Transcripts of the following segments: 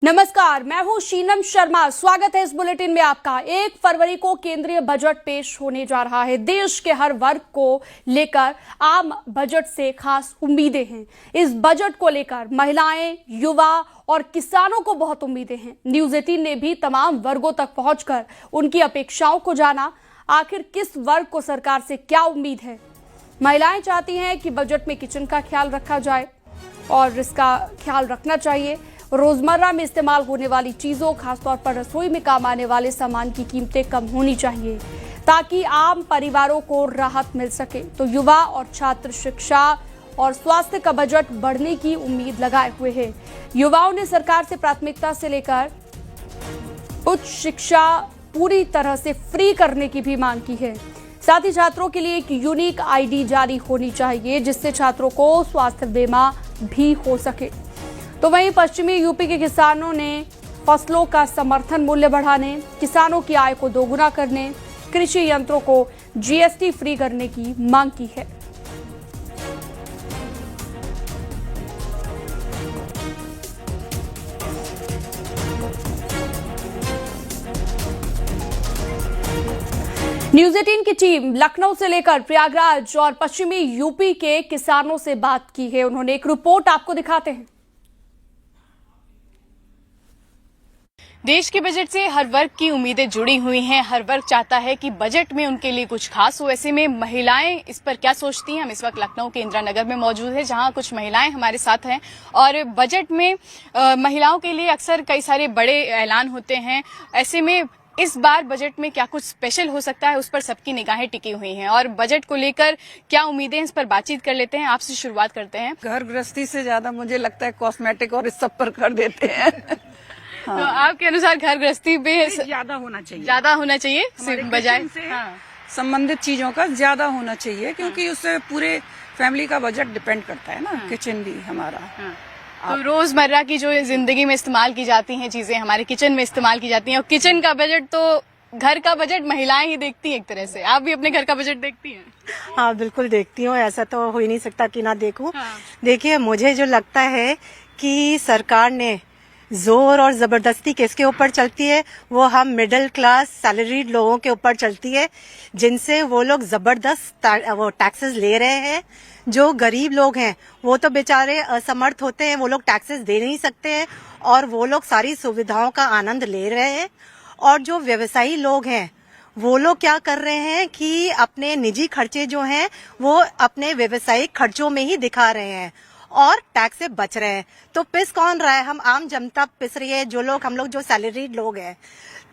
नमस्कार, मैं हूं शीनम शर्मा। स्वागत है इस बुलेटिन में आपका। 1 फरवरी को केंद्रीय बजट पेश होने जा रहा है। देश के हर वर्ग को लेकर आम बजट से खास उम्मीदें हैं। इस बजट को लेकर महिलाएं, युवा और किसानों को बहुत उम्मीदें हैं। न्यूज 18 ने भी तमाम वर्गों तक पहुंचकर उनकी अपेक्षाओं को जाना। आखिर किस वर्ग को सरकार से क्या उम्मीद है? महिलाएं चाहती हैं कि बजट में किचन का ख्याल रखा जाए और इसका ख्याल रखना चाहिए। रोजमर्रा में इस्तेमाल होने वाली चीजों, खासतौर पर रसोई में काम आने वाले सामान की कीमतें कम होनी चाहिए ताकि आम परिवारों को राहत मिल सके। तो युवा और छात्र शिक्षा और स्वास्थ्य का बजट बढ़ने की उम्मीद लगाए हुए हैं। युवाओं ने सरकार से प्राथमिकता से लेकर उच्च शिक्षा पूरी तरह से फ्री करने की भी मांग की है। साथ ही छात्रों के लिए एक यूनिक आईडी जारी होनी चाहिए जिससे छात्रों को स्वास्थ्य बीमा भी हो सके। तो वहीं पश्चिमी यूपी के किसानों ने फसलों का समर्थन मूल्य बढ़ाने, किसानों की आय को दोगुना करने, कृषि यंत्रों को जीएसटी फ्री करने की मांग की है। न्यूज 18 की टीम लखनऊ से लेकर प्रयागराज और पश्चिमी यूपी के किसानों से बात की है। उन्होंने एक रिपोर्ट आपको दिखाते हैं। देश के बजट से हर वर्ग की उम्मीदें जुड़ी हुई हैं। हर वर्ग चाहता है कि बजट में उनके लिए कुछ खास हो। ऐसे में महिलाएं इस पर क्या सोचती हैं? हम इस वक्त लखनऊ के इंदिरा नगर में मौजूद है जहां कुछ महिलाएं हमारे साथ हैं और बजट में महिलाओं के लिए अक्सर कई सारे बड़े ऐलान होते हैं। ऐसे में इस बार बजट में क्या कुछ स्पेशल हो सकता है, उस पर सबकी निगाहें टिकी हुई हैं और बजट को लेकर क्या उम्मीदें, इस पर बातचीत कर लेते हैं। आपसे शुरुआत करते हैं। घर गृहस्थी से ज्यादा मुझे लगता है कॉस्मेटिक और इस सब पर कर देते हैं। हाँ। तो आपके अनुसार घर गृहस्थी पे ज्यादा होना चाहिए सिर्फ बजाय संबंधित चीजों का ज्यादा होना चाहिए क्योंकि उससे पूरे फैमिली का बजट डिपेंड करता है ना। किचन भी हमारा तो रोजमर्रा की जो जिंदगी में इस्तेमाल की जाती हैं चीजें हमारे किचन में इस्तेमाल की जाती हैं और किचन का बजट तो घर का बजट महिलाएं ही देखती हैं एक तरह से। आप भी अपने घर का बजट देखती हैं? हाँ, बिल्कुल देखती हूँ। ऐसा तो हो ही नहीं सकता कि ना देखूं। देखिए, मुझे जो लगता है कि सरकार ने जोर और जबरदस्ती किसके ऊपर चलती है, वो हम मिडिल क्लास सैलरीड लोगों के ऊपर चलती है जिनसे वो लोग जबरदस्त वो टैक्सेस ले रहे हैं। जो गरीब लोग हैं वो तो बेचारे असमर्थ होते हैं, वो लोग टैक्सेस दे नहीं सकते हैं और वो लोग सारी सुविधाओं का आनंद ले रहे हैं। और जो व्यवसायी लोग हैं वो लोग क्या कर रहे हैं कि अपने निजी खर्चे जो हैं वो अपने व्यवसायिक खर्चों में ही दिखा रहे हैं और टैक्स से बच रहे हैं। तो पिस कौन रहा है? हम आम जनता पिस रही है, हम लोग जो सैलरीड लोग हैं।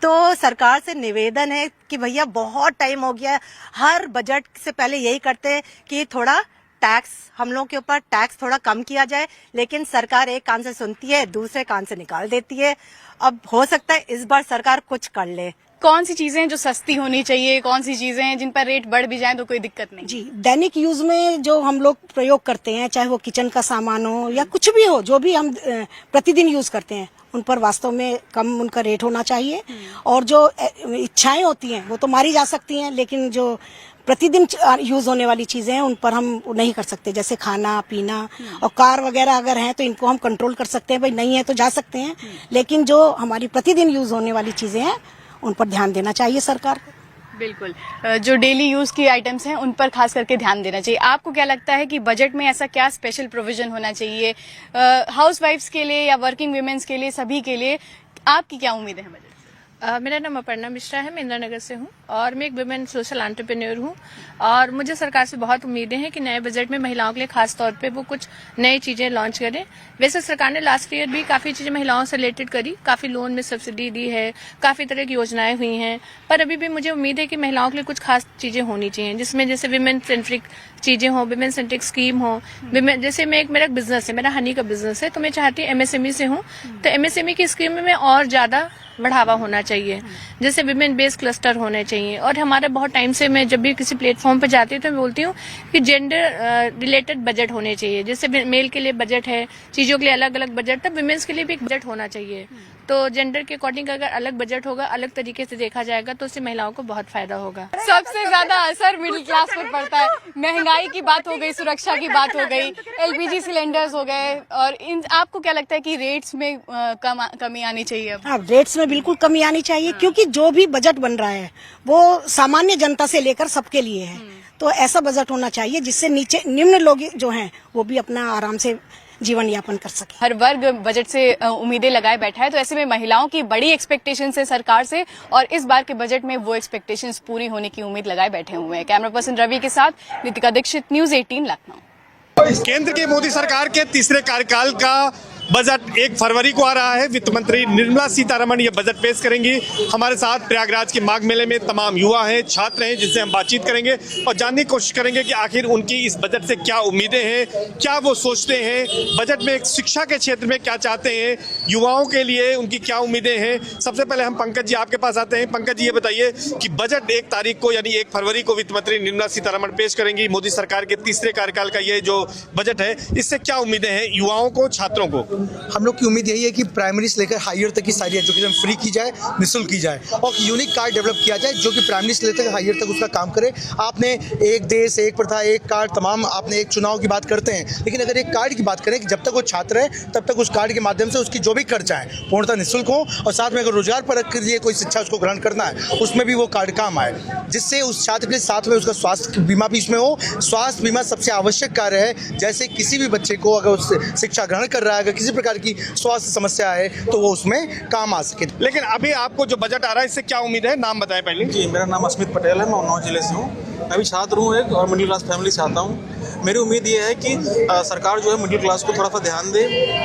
तो सरकार से निवेदन है कि भैया बहुत टाइम हो गया है, हर बजट से पहले यही करते हैं कि थोड़ा टैक्स हम लोग के ऊपर टैक्स थोड़ा कम किया जाए, लेकिन सरकार एक कान से सुनती है, दूसरे कान से निकाल देती है। अब हो सकता है इस बार सरकार कुछ कर ले। कौन सी चीजें हैं जो सस्ती होनी चाहिए, कौन सी चीजें हैं जिन पर रेट बढ़ भी जाए तो कोई दिक्कत नहीं? जी, दैनिक यूज में जो हम लोग प्रयोग करते हैं, चाहे वो किचन का सामान हो या कुछ भी हो, जो भी हम प्रतिदिन यूज करते हैं, उन पर वास्तव में कम उनका रेट होना चाहिए। और जो इच्छाएं होती हैं वो तो मारी जा सकती हैं, लेकिन जो प्रतिदिन यूज होने वाली चीजें हैं उन पर हम नहीं कर सकते, जैसे खाना पीना और कार वगैरह अगर हैं तो इनको हम कंट्रोल कर सकते हैं। भाई नहीं है तो जा सकते हैं, लेकिन जो हमारी प्रतिदिन यूज होने वाली चीजें हैं उन पर ध्यान देना चाहिए सरकार को। बिल्कुल, जो डेली यूज की आइटम्स हैं उन पर खास करके ध्यान देना चाहिए। आपको क्या लगता है कि बजट में ऐसा क्या स्पेशल प्रोविजन होना चाहिए हाउस वाइफ्स के लिए या वर्किंग वुमेन्स के लिए, सभी के लिए? आपकी क्या उम्मीदें हैं बजट से? मेरा नाम अपर्णा मिश्रा है, मैं इंदिरा नगर से हूँ और मैं एक वुमेन सोशल एंटरप्रेन्योर हूँ। और मुझे सरकार से बहुत उम्मीदें हैं कि नए बजट में महिलाओं के लिए खास तौर पे वो कुछ नई चीजें लॉन्च करें। वैसे सरकार ने लास्ट ईयर भी काफी चीजें महिलाओं से रिलेटेड करी, काफी लोन में सब्सिडी दी है, काफी तरह की योजनाएं हुई हैं, पर अभी भी मुझे उम्मीद है कि महिलाओं के लिए कुछ खास चीजें होनी चाहिए जिसमें जैसे विमेन सेंट्रिक चीजें हों, विमेन सेंट्रिक स्कीम हो। जैसे मेरा बिजनेस है, मेरा हनी का बिजनेस है, तो मैं चाहती हूँ एमएसएमई से हूँ, तो एमएसएमई की स्कीम में मैं और ज्यादा बढ़ावा होना चाहिए, जैसे विमेन बेस क्लस्टर होने चाहिए। और हमारे बहुत टाइम से मैं जब भी किसी प्लेटफॉर्म पर जाती हूँ तो मैं बोलती हूँ कि जेंडर रिलेटेड बजट होने चाहिए। जैसे मेल के लिए बजट है, चीजों के लिए अलग अलग बजट, तब विमेन्स के लिए भी एक बजट होना चाहिए। तो जेंडर के अकॉर्डिंग अगर अलग बजट होगा, अलग तरीके से देखा जाएगा, तो उससे महिलाओं को बहुत फायदा होगा। सबसे ज्यादा असर मिडिल क्लास पर पड़ता है। महंगाई की बात हो गई, सुरक्षा की बात हो गई, एलपीजी सिलेंडर्स हो गए, और इन आपको क्या लगता है कि रेट्स में कमी आनी चाहिए? अब हाँ, रेट्स में बिल्कुल कमी आनी चाहिए, क्योंकि जो भी बजट बन रहा है वो सामान्य जनता से लेकर सबके लिए है। तो ऐसा बजट होना चाहिए जिससे नीचे निम्न लोग जो हैं वो भी अपना आराम से जीवन यापन कर सके। हर वर्ग बजट से उम्मीदें लगाए बैठा है, तो ऐसे में महिलाओं की बड़ी एक्सपेक्टेशंस है सरकार से, और इस बार के बजट में वो एक्सपेक्टेशंस पूरी होने की उम्मीद लगाए बैठे हुए हैं। कैमरा पर्सन रवि के साथ नितिका दीक्षित, न्यूज 18 लखनऊ। केंद्र के मोदी सरकार के तीसरे कार्यकाल का बजट 1 फरवरी को आ रहा है। वित्त मंत्री निर्मला सीतारमण ये बजट पेश करेंगी। हमारे साथ प्रयागराज के माघ मेले में तमाम युवा हैं, छात्र हैं, जिनसे हम बातचीत करेंगे और जानने की कोशिश करेंगे कि आखिर उनकी इस बजट से क्या उम्मीदें हैं, क्या वो सोचते हैं, बजट में शिक्षा के क्षेत्र में क्या चाहते हैं, युवाओं के लिए उनकी क्या उम्मीदें हैं। सबसे पहले हम पंकज जी आपके पास आते हैं। पंकज जी, ये बताइए कि बजट 1 तारीख को यानी 1 फरवरी को वित्त मंत्री निर्मला सीतारमण पेश करेंगी। मोदी सरकार के तीसरे कार्यकाल का ये जो बजट है, इससे क्या उम्मीदें हैं युवाओं को, छात्रों को? हम लोग की उम्मीद यही है कि प्राइमरी से लेकर हायर तक की सारी एजुकेशन फ्री की जाए, निःशुल्क की जाए, और यूनिक कार्ड डेवलप किया जाए जो कि प्राइमरी से लेकर हायर तक उसका काम करे। आपने एक देश एक प्रथा एक कार्ड, तमाम आपने एक चुनाव की बात करते हैं, लेकिन अगर एक कार्ड की बात करें कि जब तक वो छात्र है तब तक उस कार्ड के माध्यम से उसकी जो भी खर्चा है पूर्णतः निःशुल्क हो, और साथ में अगर रोजगार पर रख कर कोई शिक्षा उसको ग्रहण करना है उसमें भी वो कार्ड काम आए, जिससे उस छात्र के साथ में उसका स्वास्थ्य बीमा भी इसमें हो। स्वास्थ्य बीमा सबसे आवश्यक कार्य है, जैसे किसी भी बच्चे को अगर उस शिक्षा ग्रहण कर रहा है, अगर किसी प्रकार की स्वास्थ्य समस्या है तो वो उसमें काम आ सके। लेकिन अभी आपको जो बजट आ रहा है इससे क्या उम्मीद है? नाम बताएं पहले। जी, मेरा नाम अस्मित पटेल है, मैं उन्नाव जिले से हूँ। मैं भी छात्र हूँ एक, और मिडिल क्लास फैमिली से आता हूँ। मेरी उम्मीद ये है कि सरकार जो है मिडिल क्लास को थोड़ा सा ध्यान दे।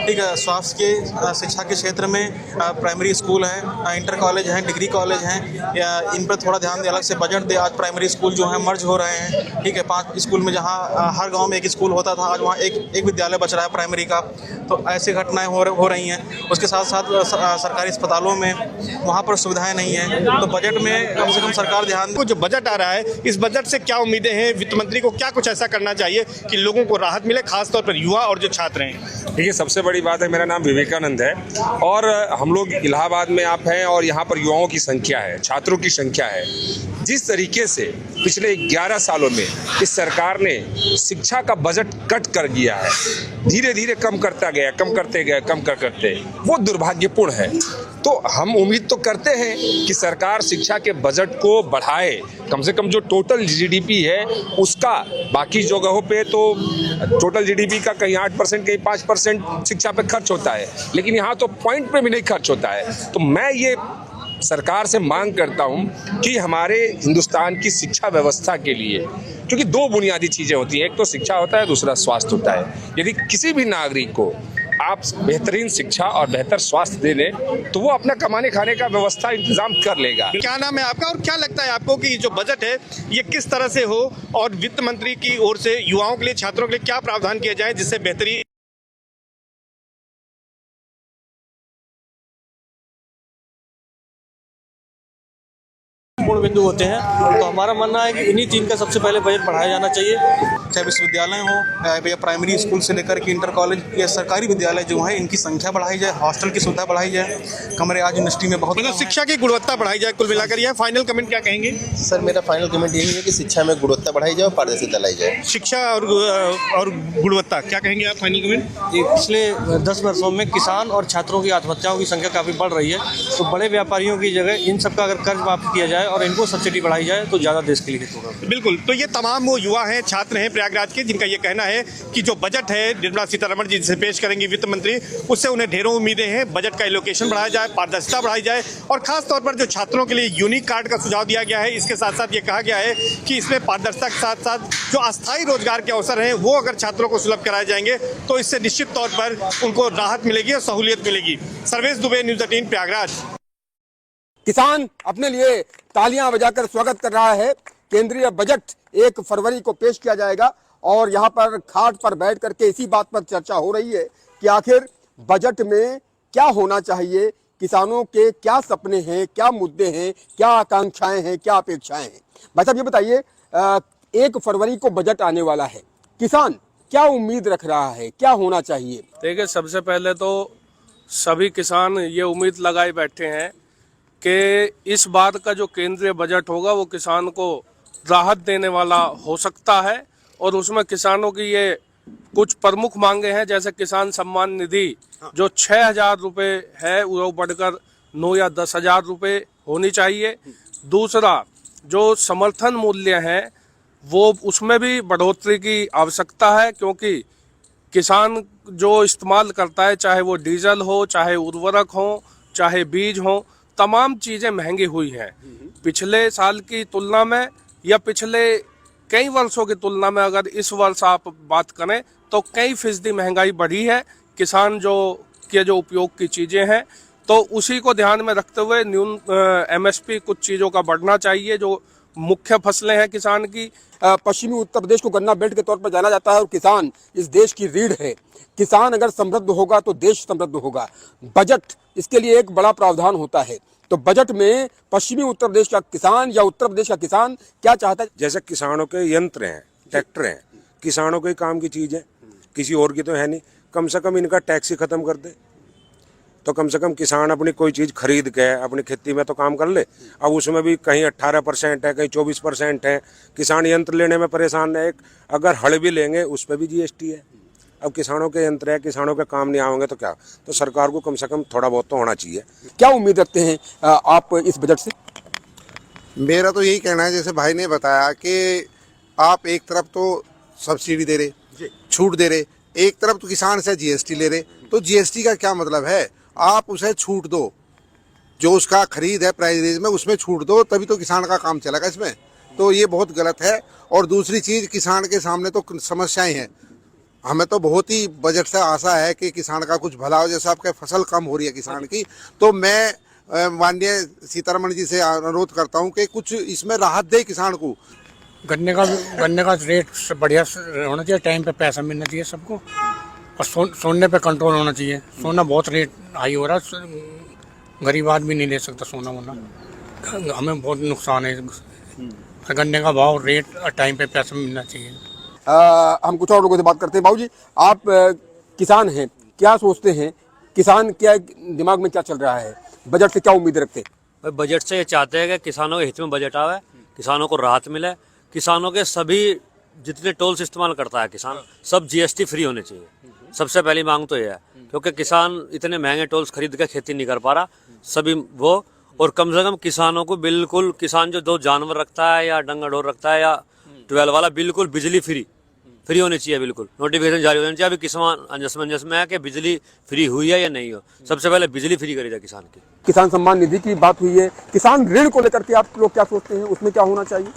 ठीक है, स्वास्थ्य के शिक्षा के क्षेत्र में प्राइमरी स्कूल हैं, इंटर कॉलेज हैं, डिग्री कॉलेज हैं, या इन पर थोड़ा ध्यान दे, अलग से बजट दे। आज प्राइमरी स्कूल जो है मर्ज हो रहे हैं। ठीक है, 5 स्कूल में जहाँ हर गाँव में एक स्कूल होता था, आज वहाँ एक विद्यालय बच रहा है प्राइमरी का। तो ऐसी घटनाएँ हो रही हैं। उसके साथ साथ सरकारी अस्पतालों में वहाँ पर सुविधाएँ नहीं हैं। तो बजट में कम से कम सरकार ध्यान दे। जो बजट आ रहा है, इस बजट से क्या उम्मीदें हैं? वित्त मंत्री को क्या कुछ ऐसा करना चाहिए कि लोगों को राहत मिले, खासतौर पर युवा और जो छात्र हैं? देखिए, सबसे बड़ी बात है, मेरा नाम विवेकानंद है और हम लोग इलाहाबाद में आप हैं, और यहाँ पर युवाओं की संख्या है, छात्रों की संख्या है। जिस तरीके से पिछले 11 सालों में इस सरकार ने शिक्षा का बजट कट कर दिया है, धीरे धीरे कम करता गया, कम करते वो दुर्भाग्यपूर्ण है। तो हम उम्मीद तो करते हैं कि सरकार शिक्षा के बजट को बढ़ाए, कम से कम जो टोटल जीडीपी है उसका। बाकी जगहों पे तो टोटल जीडीपी का कहीं 8%, कहीं 5% शिक्षा पे खर्च होता है, लेकिन यहाँ तो पॉइंट पे भी नहीं खर्च होता है। तो मैं ये सरकार से मांग करता हूँ कि हमारे हिंदुस्तान की शिक्षा व्यवस्था के लिए, क्योंकि 2 बुनियादी चीज़ें होती हैं, एक तो शिक्षा होता है, दूसरा स्वास्थ्य होता है। यदि किसी भी नागरिक को आप बेहतरीन शिक्षा और बेहतर स्वास्थ्य दे दें तो वो अपना कमाने खाने का व्यवस्था इंतजाम कर लेगा। क्या नाम है आपका और क्या लगता है आपको कि जो बजट है ये किस तरह से हो, और वित्त मंत्री की ओर से युवाओं के लिए, छात्रों के लिए क्या प्रावधान किया जाए जिससे बेहतरी? पूर्ण बिंदु होते हैं, तो हमारा मानना है कि इन्हीं 3 का सबसे पहले बजट बढ़ाया जाना चाहिए। चाहे विश्वविद्यालय हो या प्राइमरी स्कूल से लेकर के इंटर कॉलेज या सरकारी विद्यालय जो है, इनकी संख्या बढ़ाई जाए, हॉस्टल की सुविधा बढ़ाई जाए। कमरे आज यूनिवर्सिटी में बहुत, मतलब शिक्षा की गुणवत्ता बढ़ाई जाए। कुल मिलाकर यह फाइनल कमेंट क्या कहेंगे? सर, मेरा फाइनल कमेंट यही है कि शिक्षा में गुणवत्ता बढ़ाई जाए और पारदर्शिता लाई जाए। शिक्षा और गुणवत्ता, क्या कहेंगे आप फाइनल कमेंट? पिछले 10 वर्षों में किसान और छात्रों की आत्महत्याओं की संख्या काफ़ी बढ़ रही है। तो बड़े व्यापारियों की जगह इन सबका अगर कर्ज माफ किया जाए और इनको सब्सिडी बढ़ाई जाए तो ज़्यादा देश के लिए हित होगा। बिल्कुल। तो ये तमाम वो युवा हैं, छात्र हैं प्रयागराज के, जिनका ये कहना है कि जो बजट है निर्मला सीतारमण जी जिसे पेश करेंगी वित्त मंत्री, उससे उन्हें ढेरों उम्मीदें हैं। बजट का एलोकेशन बढ़ाया जाए, पारदर्शिता बढ़ाई जाए, और खास तौर पर जो छात्रों के लिए यूनिक कार्ड का सुझाव दिया गया है, इसके साथ साथ ये कहा गया है कि इसमें पारदर्शिता के साथ साथ जो अस्थायी रोजगार के अवसर हैं वो अगर छात्रों को सुलभ कराए जाएंगे तो इससे निश्चित तौर पर उनको राहत मिलेगी और सहूलियत मिलेगी। सर्वेश दुबे, न्यूज़ 18 प्रयागराज। किसान अपने लिए तालियां बजाकर स्वागत कर रहा है। केंद्रीय बजट 1 फरवरी को पेश किया जाएगा और यहाँ पर खाट पर बैठ करके इसी बात पर चर्चा हो रही है कि आखिर बजट में क्या होना चाहिए, किसानों के क्या सपने हैं, क्या मुद्दे हैं, क्या आकांक्षाएं हैं, क्या अपेक्षाएं हैं। भाई साहब ये बताइए, 1 फरवरी को बजट आने वाला है, किसान क्या उम्मीद रख रहा है, क्या होना चाहिए? देखिए, सबसे पहले तो सभी किसान ये उम्मीद लगाए बैठे हैं कि इस बार का जो केंद्रीय बजट होगा वो किसान को राहत देने वाला हो सकता है, और उसमें किसानों की ये कुछ प्रमुख मांगे हैं, जैसे किसान सम्मान निधि जो 6,000 रुपये है वो बढ़कर 9 या 10,000 रुपये होनी चाहिए। दूसरा, जो समर्थन मूल्य है वो उसमें भी बढ़ोतरी की आवश्यकता है, क्योंकि किसान जो इस्तेमाल करता है, चाहे वो डीजल हो, चाहे उर्वरक हो, चाहे बीज हो, तमाम चीज़ें महंगी हुई हैं पिछले साल की तुलना में, या पिछले कई वर्षों की तुलना में। अगर इस वर्ष आप बात करें तो कई फीसदी महंगाई बढ़ी है किसान जो उपयोग की चीज़ें हैं, तो उसी को ध्यान में रखते हुए MSP कुछ चीज़ों का बढ़ना चाहिए जो मुख्य फसलें हैं किसान की। पश्चिमी उत्तर प्रदेश को गन्ना बेल्ट के तौर पर जाना जाता है और किसान इस देश की रीढ़ है। किसान अगर समृद्ध होगा तो देश समृद्ध होगा। बजट इसके लिए एक बड़ा प्रावधान होता है, तो बजट में पश्चिमी उत्तर प्रदेश का किसान या उत्तर प्रदेश का किसान क्या चाहता है? जैसे किसानों के यंत्र हैं, ट्रैक्टर हैं, किसानों के काम की चीज़ है, किसी और की तो है नहीं। कम से कम इनका टैक्स ही खत्म कर दे, तो कम से कम किसान अपनी कोई चीज़ खरीद के अपनी खेती में तो काम कर ले। अब उसमें भी कहीं 18% है, कहीं 24% है। किसान यंत्र लेने में परेशान है। अगर हल भी लेंगे उस पर भी GST है। अब किसानों के यंत्र है, किसानों के काम नहीं आएंगे तो क्या? तो सरकार को कम से कम थोड़ा बहुत तो होना चाहिए। क्या उम्मीद रखते हैं आप इस बजट से? मेरा तो यही कहना है, जैसे भाई ने बताया कि आप एक तरफ तो सब्सिडी दे रहे, छूट दे रहे, एक तरफ तो किसान से GST ले रहे, तो GST का क्या मतलब है? आप उसे छूट दो, जो उसका खरीद है प्राइस रेंज में उसमें छूट दो, तभी तो किसान का काम चलेगा इसमें। तो ये बहुत गलत है। और दूसरी चीज़, किसान के सामने तो समस्याएं हैं। हमें तो बहुत ही बजट से आशा है कि किसान का कुछ भला हो। जैसे आपके फसल कम हो रही है किसान की, तो मैं माननीय सीतारमण जी से अनुरोध करता हूं कि कुछ इसमें राहत दे किसान को। गन्ने का रेट बढ़िया होना चाहिए, टाइम पे पैसा मिलना चाहिए सबको, और सोने पे कंट्रोल होना चाहिए। सोना बहुत रेट हाई हो रहा है, गरीब आदमी नहीं ले सकता सोना वोना, हमें बहुत नुकसान है। गन्ने का भाव, रेट, टाइम पे पैसा मिलना चाहिए। हम कुछ और लोगों से बात करते हैं। बाबू जी, आप किसान हैं, क्या सोचते हैं? किसान क्या दिमाग में क्या चल रहा है? बजट से क्या उम्मीद रखते हैं? बजट से ये चाहते हैं कि किसानों के हित में बजट आवे, किसानों को राहत मिले, किसानों के सभी जितने टोल्स इस्तेमाल करता है किसान, सब GST फ्री होने चाहिए। सबसे पहली मांग तो ये है, क्योंकि किसान इतने महंगे टोल्स खरीद कर खेती नहीं कर पा रहा, सभी वो। और कम से कम किसानों को बिल्कुल, किसान जो 2 जानवर रखता है या डंगर ढोर रखता है या ट्वेल्व वाला, बिल्कुल बिजली फ्री होनी चाहिए। बिल्कुल नोटिफिकेशन जारी होनी चाहिए। अभी किसान अंजसमंजस में है कि बिजली फ्री हुई है या नहीं हो। सबसे पहले बिजली फ्री करी जाए किसान की। किसान सम्मान निधि की बात हुई है, किसान ऋण को लेकर के आप लोग क्या सोचते हैं, उसमें क्या होना चाहिए?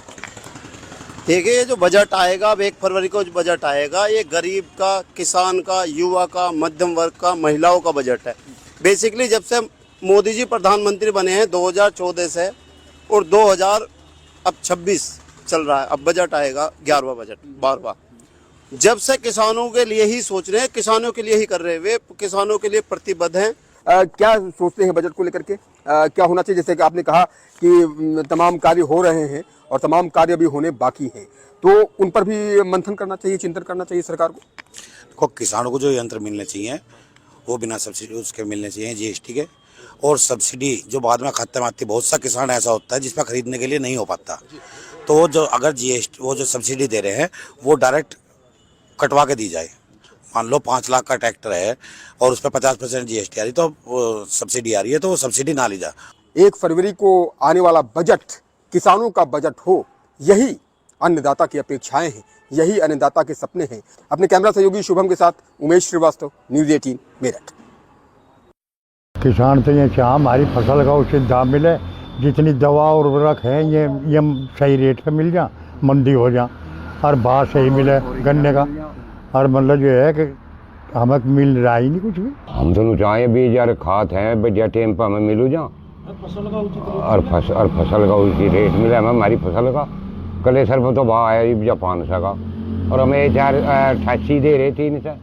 देखिए, ये जो बजट आएगा, अब 1 फरवरी को जो बजट आएगा, ये गरीब का, किसान का, युवा का, मध्यम वर्ग का, महिलाओं का बजट है। बेसिकली जब से मोदी जी प्रधानमंत्री बने हैं 2014 से, और 2026 चल रहा है, अब बजट आएगा 11वां बजट, 12वां। जब से किसानों के लिए ही सोच रहे हैं, किसानों के लिए ही कर रहे हैं, वे किसानों के लिए प्रतिबद्ध हैं। क्या सोचते हैं बजट को लेकर के? क्या होना चाहिए? जैसे कि आपने कहा कि तमाम कार्य हो रहे हैं और तमाम कार्य भी होने बाकी हैं, तो उन पर भी मंथन करना चाहिए, चिंतन करना चाहिए सरकार को। देखो, किसानों को जो यंत्र मिलने चाहिए वो बिना सब्सिडी उसके मिलने चाहिए, GST के। और सब्सिडी जो बाद में खत्म आती है, बहुत सा किसान ऐसा होता है जिसमें खरीदने के लिए नहीं हो पाता, तो जो अगर GST वो जो सब्सिडी दे रहे हैं वो डायरेक्ट कटवा के दी जाए। मान लो 5 लाख का ट्रैक्टर है और उस पर 50% GST आ रही, तो सब्सिडी आ रही है, तो वो सब्सिडी ना ली जाए। 1 फरवरी को आने वाला बजट किसानों का बजट हो, यही अन्नदाता की अपेक्षाएं हैं, यही अन्नदाता के सपने हैं। अपने कैमरा सहयोगी शुभम के साथ उमेश श्रीवास्तव, न्यूज़ 18 मेरठ। किसान तो ये चाह हमारी फसल का उचित दाम मिले, जितनी दवा और उर्वरक है ये सही रेट पे मिल जा, मंडी हो जा, और भाव सही मिले गन्ने का। और मतलब जो है कि हमें मिल रहा ही नहीं कुछ भी। हम तो चाहे बीज यार खाद है बढ़िया टाइम पर हमें मिलू जा, और फसल का उसी रेट मिले हमें हमारी फसल का। कल सर में तो भाव आया 500 का, और हमें 88 दे रहे 300।